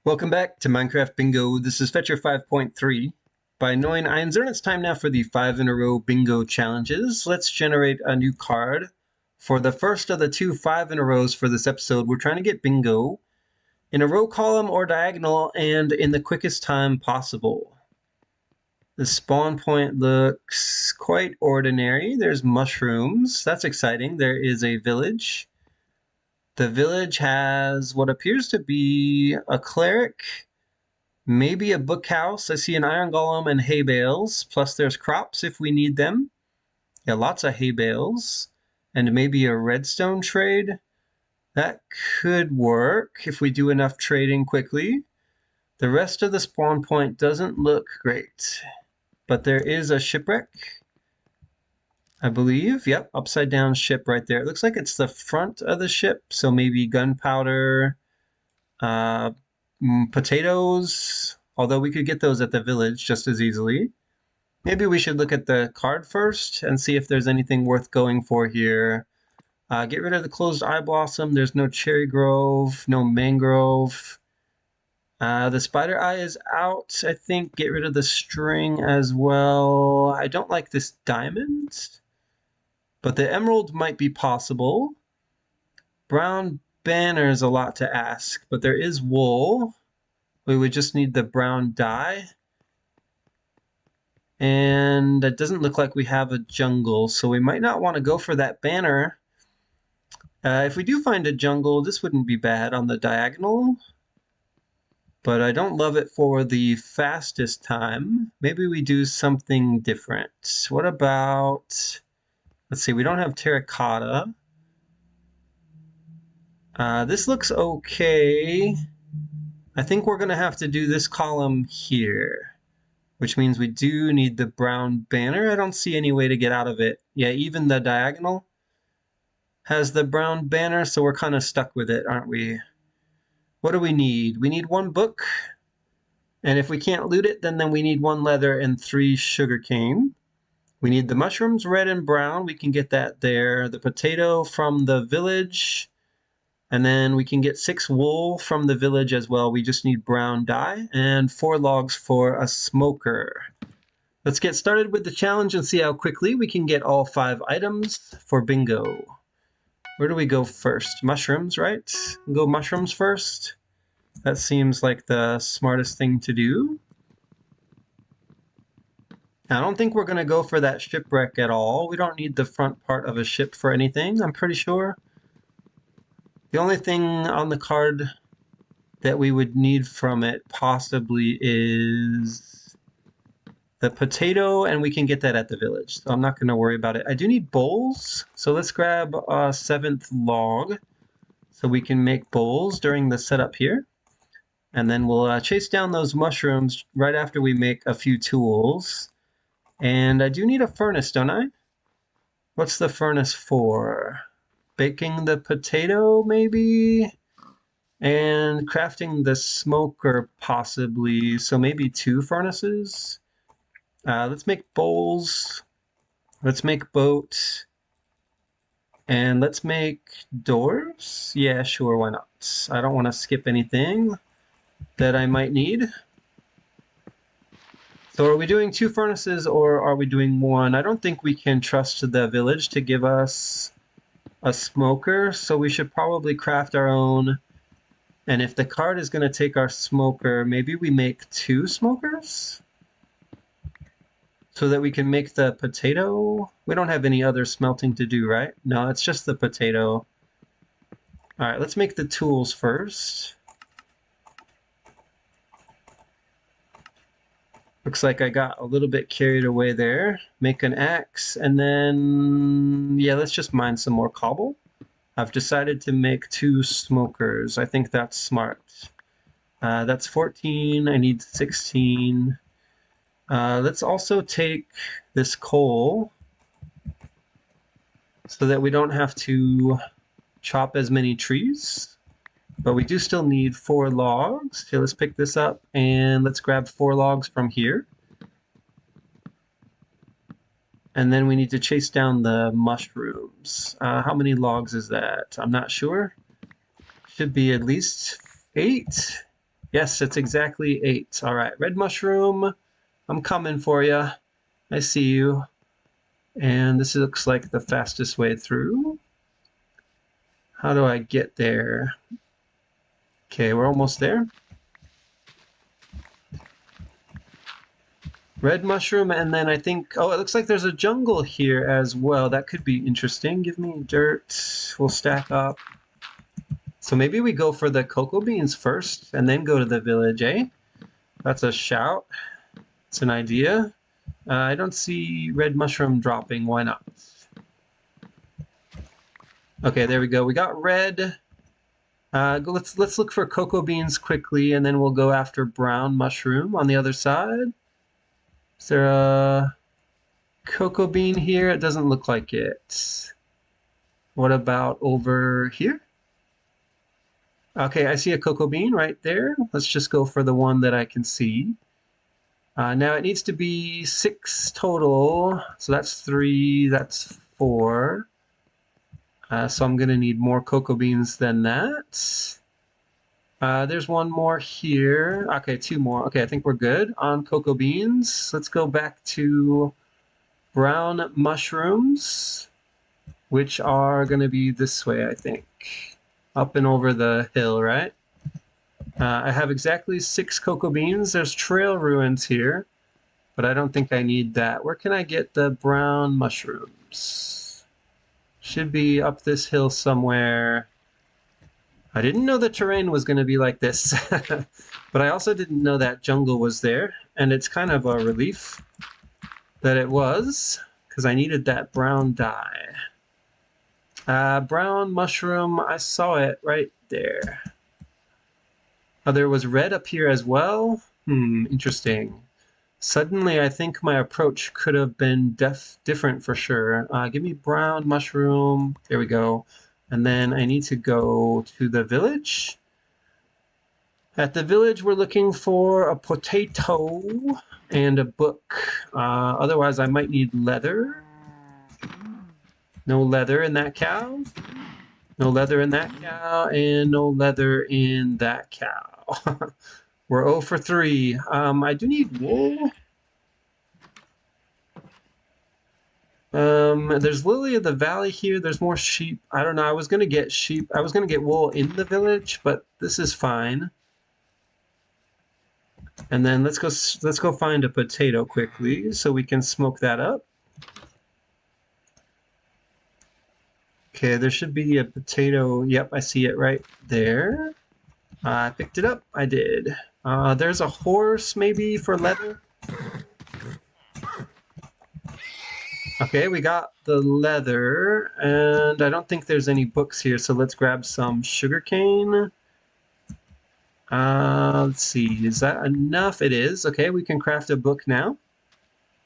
Welcome back to Minecraft Bingo. This is Fetchr 5.3. By knowing Einzern, it's time now for the 5 in a row bingo challenges. Let's generate a new card. For the first of the two 5 in a rows for this episode, we're trying to get bingo in a row column or diagonal and in the quickest time possible. The spawn point looks quite ordinary. There's mushrooms. That's exciting. There is a village. The village has what appears to be a cleric, maybe a book house. I see an iron golem and hay bales, plus there's crops if we need them. Yeah, lots of hay bales. And maybe a redstone trade. That could work if we do enough trading quickly. The rest of the spawn point doesn't look great. But there is a shipwreck, I believe. Yep, upside down ship right there. It looks like it's the front of the ship, so maybe gunpowder, potatoes, although we could get those at the village just as easily. Maybe we should look at the card first and see if there's anything worth going for here. Get rid of the closed eye blossom. There's no cherry grove, no mangrove. The spider eye is out, I think. Get rid of the string as well. I don't like this diamond, but the emerald might be possible. Brown banner is a lot to ask, but there is wool. We would just need the brown dye. And it doesn't look like we have a jungle, so we might not want to go for that banner. If we do find a jungle, this wouldn't be bad on the diagonal. But I don't love it for the fastest time. Maybe we do something different. What about... Let's see, we don't have terracotta. This looks okay. I think we're going to have to do this column here, which means we do need the brown banner. I don't see any way to get out of it. Yeah, even the diagonal has the brown banner, so we're kind of stuck with it, aren't we? What do we need? We need 1 book, and if we can't loot it, then we need 1 leather and 3 sugarcane. We need the mushrooms, red and brown. We can get that there. The potato from the village. And then we can get 6 wool from the village as well. We just need brown dye and 4 logs for a smoker. Let's get started with the challenge and see how quickly we can get all 5 items for bingo. Where do we go first? Mushrooms, right? We'll go mushrooms first. That seems like the smartest thing to do. I don't think we're going to go for that shipwreck at all. We don't need the front part of a ship for anything, I'm pretty sure. The only thing on the card that we would need from it possibly is the potato, and we can get that at the village, so I'm not going to worry about it. I do need bowls, so let's grab a 7th log so we can make bowls during the setup here. And then we'll chase down those mushrooms right after we make a few tools. And I do need a furnace, don't I? What's the furnace for? Baking the potato, maybe? And crafting the smoker, possibly. So maybe 2 furnaces? Let's make bowls. Let's make boat. And let's make doors? Yeah, sure, why not? I don't want to skip anything that I might need. So are we doing 2 furnaces or are we doing 1? I don't think we can trust the village to give us a smoker, so we should probably craft our own. And if the card is going to take our smoker, maybe we make 2 smokers? So that we can make the potato? We don't have any other smelting to do, right? No, it's just the potato. Alright, let's make the tools first. Looks like I got a little bit carried away there. Make an axe, and then, yeah, let's just mine some more cobble. I've decided to make 2 smokers. I think that's smart. That's 14, I need 16. Let's also take this coal so that we don't have to chop as many trees. But we do still need 4 logs. Okay, let's pick this up and let's grab 4 logs from here. And then we need to chase down the mushrooms. How many logs is that? I'm not sure. Should be at least 8. Yes, it's exactly 8. All right, red mushroom, I'm coming for you. I see you. And this looks like the fastest way through. How do I get there? Okay, we're almost there. Red mushroom, and then I think, oh, it looks like there's a jungle here as well. That could be interesting. Give me dirt. We'll stack up. So maybe we go for the cocoa beans first and then go to the village, eh? That's a shout. It's an idea. I don't see red mushroom dropping. Why not? Okay, there we go. We got red. Let's look for cocoa beans quickly, and then we'll go after brown mushroom on the other side. Is there a cocoa bean here? It doesn't look like it. What about over here? Okay, I see a cocoa bean right there. Let's just go for the one that I can see. Now it needs to be 6 total. So that's 3, that's 4. So I'm going to need more cocoa beans than that. There's one more here. Okay, 2 more. Okay, I think we're good on cocoa beans. Let's go back to brown mushrooms, which are going to be this way, I think. Up and over the hill, right? I have exactly 6 cocoa beans. There's trail ruins here, but I don't think I need that. Where can I get the brown mushrooms? Should be up this hill somewhere. I didn't know the terrain was going to be like this, but I also didn't know that jungle was there, and it's kind of a relief that it was, because I needed that brown dye. Brown mushroom, I saw it right there. Oh, there was red up here as well? Interesting. Suddenly, I think my approach could have been different for sure. Give me brown mushroom. There we go. And then I need to go to the village. At the village, we're looking for a potato and a book. Otherwise, I might need leather. No leather in that cow. No leather in that cow, and no leather in that cow. We're 0 for 3. I do need wool. There's Lily of the Valley here. There's more sheep. I don't know. I was going to get sheep. I was going to get wool in the village, but this is fine. And then let's go find a potato quickly so we can smoke that up. Okay, there should be a potato. Yep, I see it right there. I picked it up. I did. There's a horse maybe for leather. Okay, we got the leather, and I don't think there's any books here, so let's grab some sugarcane. Let's see, is that enough? It is. Okay, we can craft a book now.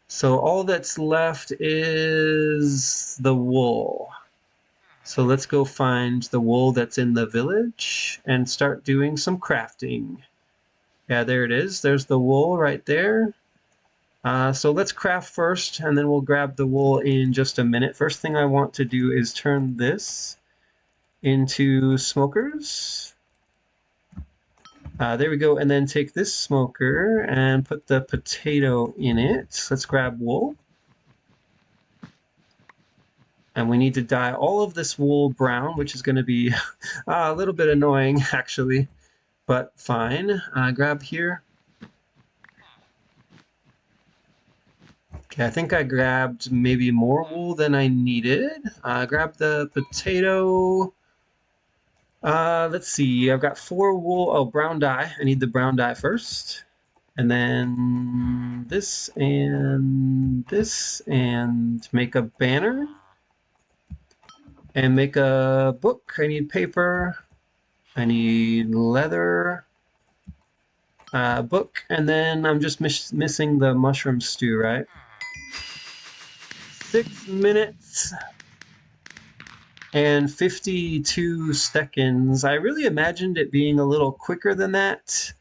So all that's left is the wool. So let's go find the wool that's in the village and start doing some crafting. Yeah, there it is. There's the wool right there. So let's craft first, and then we'll grab the wool in just a minute. First thing I want to do is turn this into smokers. There we go, and then take this smoker and put the potato in it. Let's grab wool. And we need to dye all of this wool brown, which is going to be a little bit annoying, actually, but fine. Grab here. Okay, I think I grabbed maybe more wool than I needed. Grab the potato. Let's see, I've got 4 wool. Oh, brown dye. I need the brown dye first. And then this and this, and make a banner. And make a book. I need paper. I need leather. Book. And then I'm just missing the mushroom stew, right? 6 minutes and 52 seconds. I really imagined it being a little quicker than that.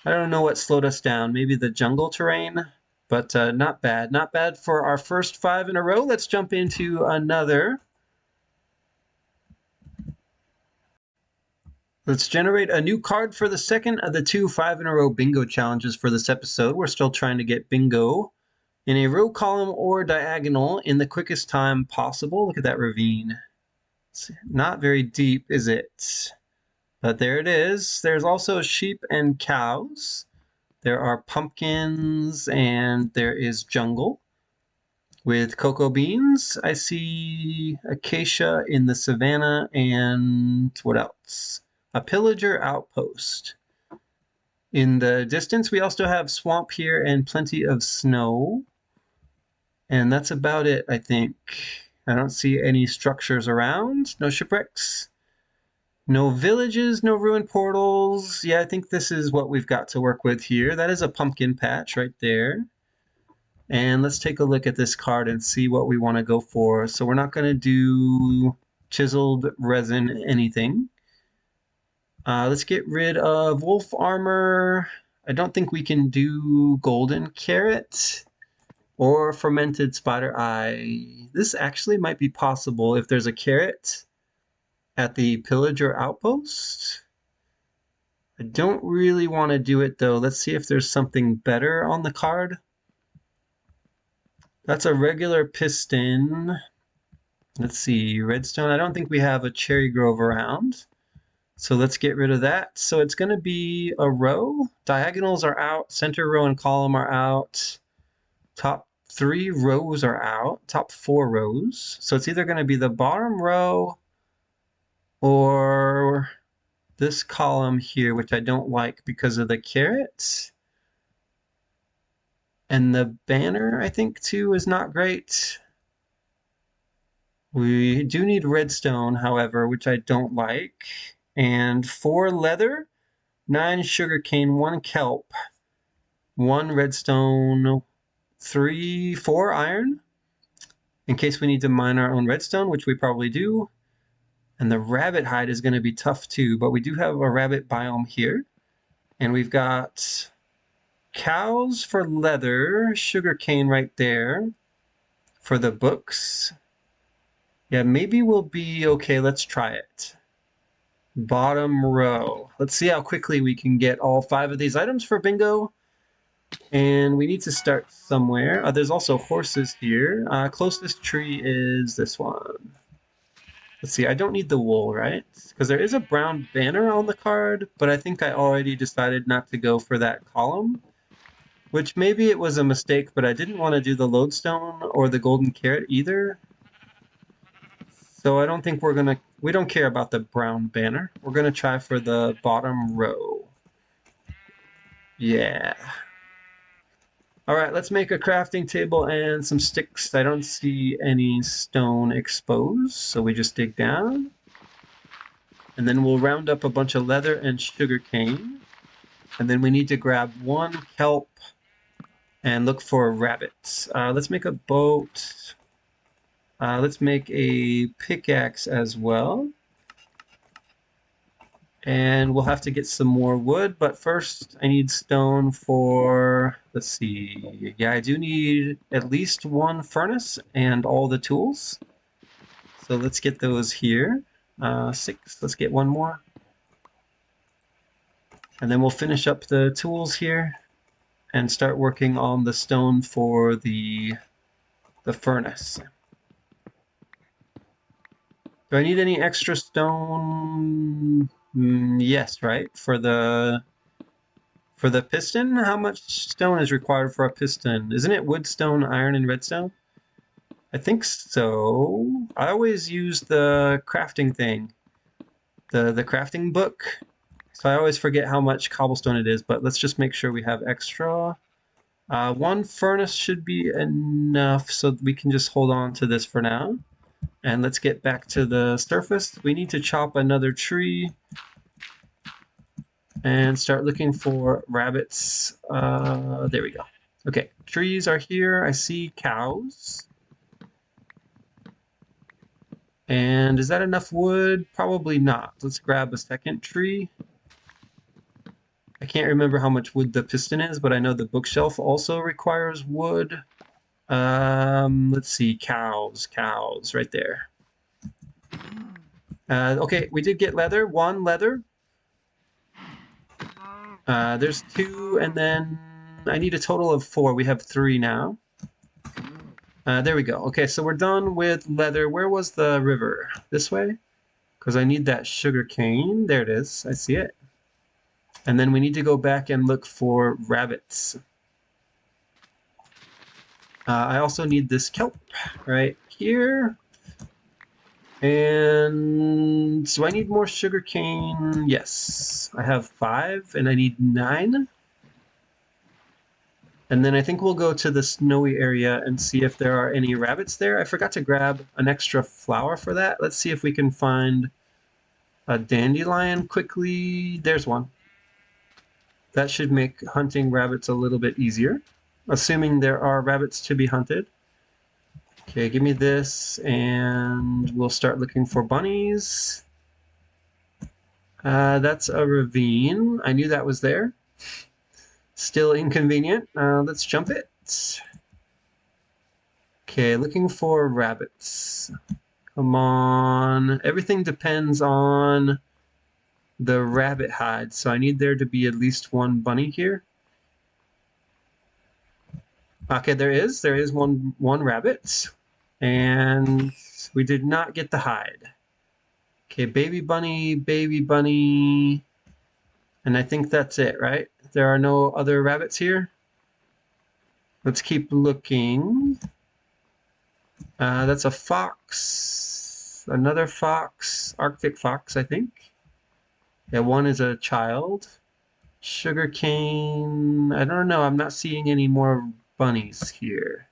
I don't know what slowed us down. Maybe the jungle terrain, but not bad. Not bad for our first 5 in a row. Let's jump into another. Let's generate a new card for the second of the 2 5-in-a-row bingo challenges for this episode. We're still trying to get bingo in a row, column, or diagonal in the quickest time possible. Look at that ravine. It's not very deep, is it? But there it is. There's also sheep and cows. There are pumpkins, and there is jungle with cocoa beans. I see acacia in the savannah, and what else? A pillager outpost. In the distance, we also have swamp here and plenty of snow. And that's about it, I think. I don't see any structures around. No shipwrecks. No villages, no ruined portals. Yeah, I think this is what we've got to work with here. That is a pumpkin patch right there. And let's take a look at this card and see what we want to go for. So we're not going to do chiseled resin anything. Let's get rid of wolf armor. I don't think we can do golden carrot or fermented spider eye. This actually might be possible if there's a carrot at the pillager outpost. I don't really want to do it though. Let's see if there's something better on the card. That's a regular piston. Let's see, redstone. I don't think we have a cherry grove around. So let's get rid of that. So it's going to be a row. Diagonals are out. Center row and column are out. Top 3 rows are out. Top 4 rows. So it's either going to be the bottom row or this column here, which I don't like because of the carrot. And the banner, I think, too, is not great. We do need redstone, however, which I don't like. And 4 leather, 9 sugarcane, 1 kelp, 1 redstone, 4 iron, in case we need to mine our own redstone, which we probably do. And the rabbit hide is going to be tough too, but we do have a rabbit biome here. And we've got cows for leather, sugarcane right there for the books. Yeah, maybe we'll be okay. Let's try it. Bottom row. Let's see how quickly we can get all 5 of these items for bingo. And we need to start somewhere. There's also horses here. Closest tree is this one. Let's see, I don't need the wool, right? Because there is a brown banner on the card, but I think I already decided not to go for that column. Which maybe it was a mistake, but I didn't want to do the lodestone or the golden carrot either. So I don't think we don't care about the brown banner. We're gonna try for the bottom row. Yeah. All right, let's make a crafting table and some sticks. I don't see any stone exposed, so we just dig down. And then we'll round up a bunch of leather and sugarcane. And then we need to grab 1 kelp and look for rabbits. Let's make a boat. Let's make a pickaxe as well. And we'll have to get some more wood, but first I need stone for, let's see, yeah, I do need at least 1 furnace and all the tools. So let's get those here. 6, let's get 1 more. And then we'll finish up the tools here and start working on the stone for the furnace. Do I need any extra stone? Yes, right? For the piston? How much stone is required for a piston? Isn't it wood, stone, iron, and redstone? I think so. I always use the crafting thing. The crafting book. So I always forget how much cobblestone it is, but let's just make sure we have extra. 1 furnace should be enough, so we can just hold on to this for now. And let's get back to the surface. We need to chop another tree and start looking for rabbits. There we go. Okay, trees are here. I see cows. And is that enough wood? Probably not. Let's grab a second tree. I can't remember how much wood the piston is, but I know the bookshelf also requires wood. Let's see, cows right there. Okay, we did get leather, 1 leather. There's 2, and then I need a total of 4. We have 3 now. There we go. Okay, so we're done with leather. Where was the river? This way? Because I need that sugar cane. There it is. I see it. And then we need to go back and look for rabbits. I also need this kelp right here. And so I need more sugar cane. Yes, I have 5 and I need 9. And then I think we'll go to the snowy area and see if there are any rabbits there. I forgot to grab an extra flower for that. Let's see if we can find a dandelion quickly. There's one. That should make hunting rabbits a little bit easier, assuming there are rabbits to be hunted. Okay, give me this, and we'll start looking for bunnies. That's a ravine. I knew that was there. Still inconvenient. Let's jump it. Okay, looking for rabbits. Come on. Everything depends on the rabbit hide, so I need there to be at least one bunny here. Okay, there is one rabbit, and we did not get the hide. Okay, baby bunny, and I think that's it, right? There are no other rabbits here. Let's keep looking. That's a fox, another fox, Arctic fox, I think. Yeah, one is a child. Sugarcane, I don't know, I'm not seeing any more bunnies here.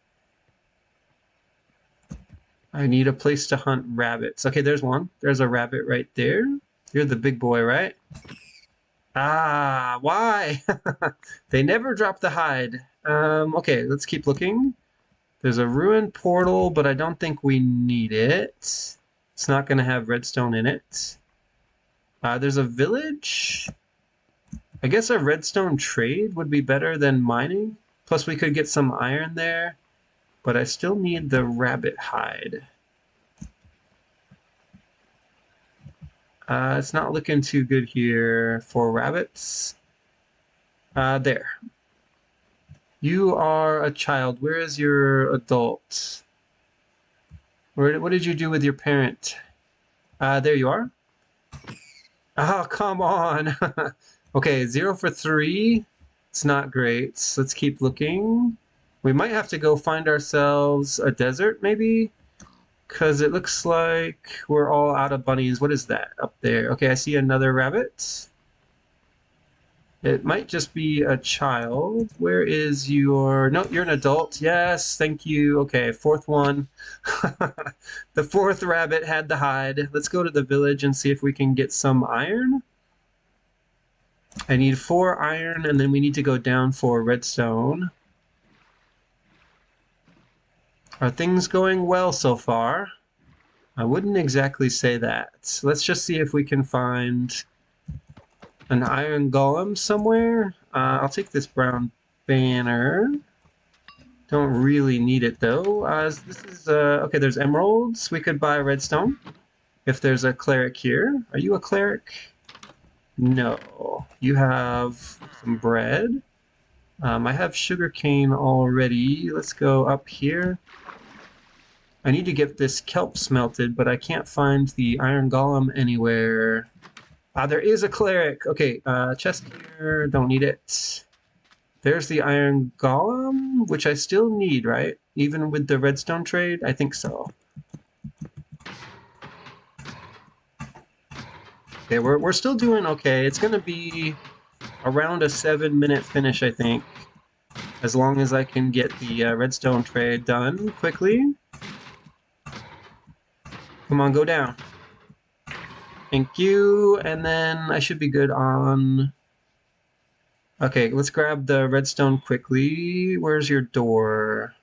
I need a place to hunt rabbits. Okay, there's one. There's a rabbit right there. You're the big boy, right? Ah, why? They never drop the hide. Okay, let's keep looking. There's a ruined portal, but I don't think we need it. It's not going to have redstone in it. There's a village. I guess a redstone trade would be better than mining. Plus we could get some iron there. But I still need the rabbit hide. It's not looking too good here for rabbits. There. You are a child. Where is your adult? What did you do with your parent? There you are. Oh, come on. Okay, 0 for 3. It's not great. So let's keep looking. We might have to go find ourselves a desert, maybe? Because it looks like we're all out of bunnies. What is that up there? Okay, I see another rabbit. It might just be a child. Where is your... No, you're an adult. Yes, thank you. Okay, 4th one. The 4th rabbit had the hide. Let's go to the village and see if we can get some iron. I need 4 iron, and then we need to go down for redstone. Are things going well so far? I wouldn't exactly say that. Let's just see if we can find an iron golem somewhere. I'll take this brown banner. Don't really need it though. This is okay, there's emeralds. We could buy redstone if there's a cleric here. Are you a cleric? No. You have some bread. I have sugarcane already. Let's go up here. I need to get this kelp smelted, but I can't find the iron golem anywhere. There is a cleric. Okay, chest here, don't need it. There's the iron golem, which I still need, right? Even with the redstone trade? I think so. Okay, we're still doing okay. It's gonna be around a 7-minute finish, I think. As long as I can get the redstone trade done quickly. Come on, go down. Thank you, and then I should be good on... Okay, let's grab the redstone quickly. Where's your door?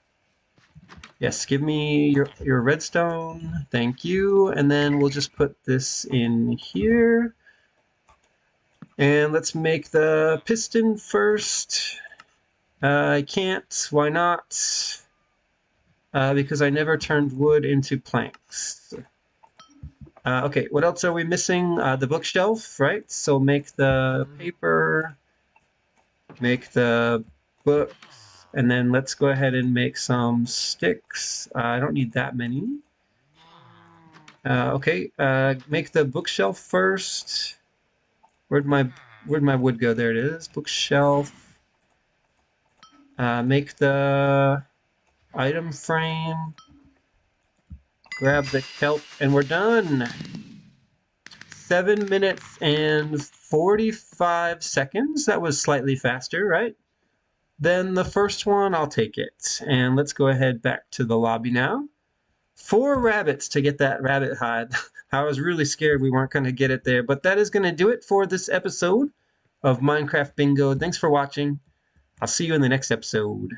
Yes, give me your redstone. Thank you, and then we'll just put this in here. And let's make the piston first. I can't. Why not? Because I never turned wood into planks. Okay, what else are we missing? The bookshelf, right? So make the paper. make the books, and then let's go ahead and make some sticks. I don't need that many. Okay, make the bookshelf first. Where'd my wood go? There it is. Bookshelf. Make the item frame. Grab the kelp, and we're done. 7 minutes and 45 seconds. That was slightly faster, right? Then the first one, I'll take it. And let's go ahead back to the lobby now. 4 rabbits to get that rabbit hide. I was really scared we weren't going to get it there, but that is going to do it for this episode of Minecraft Bingo. Thanks for watching. I'll see you in the next episode.